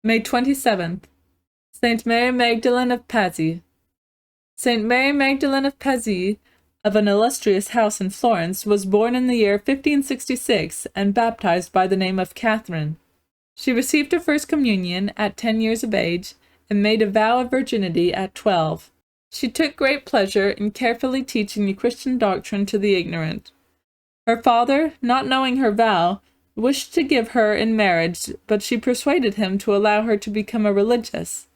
May 27th. Saint Mary Magdalen of Pazzi. Saint Mary Magdalen of Pazzi, of an illustrious house in Florence, was born in the year 1566 and baptized by the name of Catherine. She received her first communion at 10 years of age and made a vow of virginity at 12. She took great pleasure in carefully teaching the Christian doctrine to the ignorant. Her father, not knowing her vow, wished to give her in marriage, but she persuaded him to allow her to become a religious.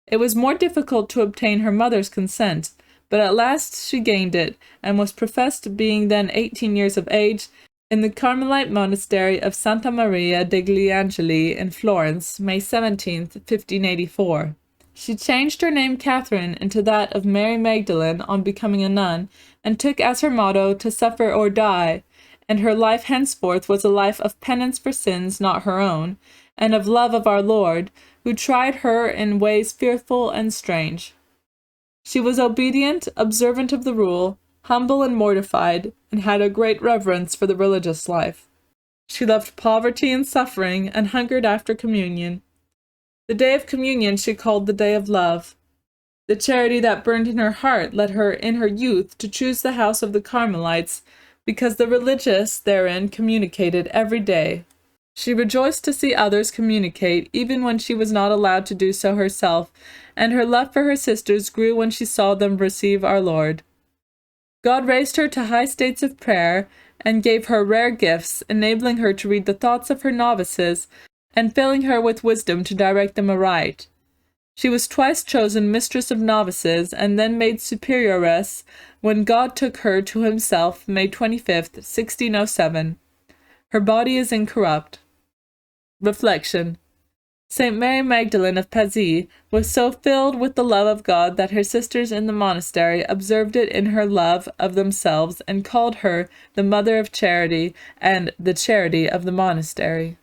It was more difficult to obtain her mother's consent, but at last she gained it, and was professed, being then 18 years of age, in the Carmelite monastery of Santa Maria degli Angeli in Florence, May 17, 1584. She changed her name Catherine into that of Mary Magdalene on becoming a nun, and took as her motto to suffer or die, and her life henceforth was a life of penance for sins not her own, and of love of our Lord, who tried her in ways fearful and strange. She was obedient, observant of the rule, humble and mortified, and had a great reverence for the religious life. She loved poverty and suffering, and hungered after communion. The day of communion she called the day of love. The charity that burned in her heart led her in her youth to choose the house of the Carmelites, because the religious therein communicated every day. She rejoiced to see others communicate, even when she was not allowed to do so herself, and her love for her sisters grew when she saw them receive our Lord. God raised her to high states of prayer, and gave her rare gifts, enabling her to read the thoughts of her novices, and filling her with wisdom to direct them aright. She was twice chosen mistress of novices, and then made superioress, when God took her to himself, May 25th, 1607. Her body is incorrupt. Reflection. Saint Mary Magdalen of Pazzi was so filled with the love of God that her sisters in the monastery observed it in her love of themselves and called her the Mother of Charity and the Charity of the monastery.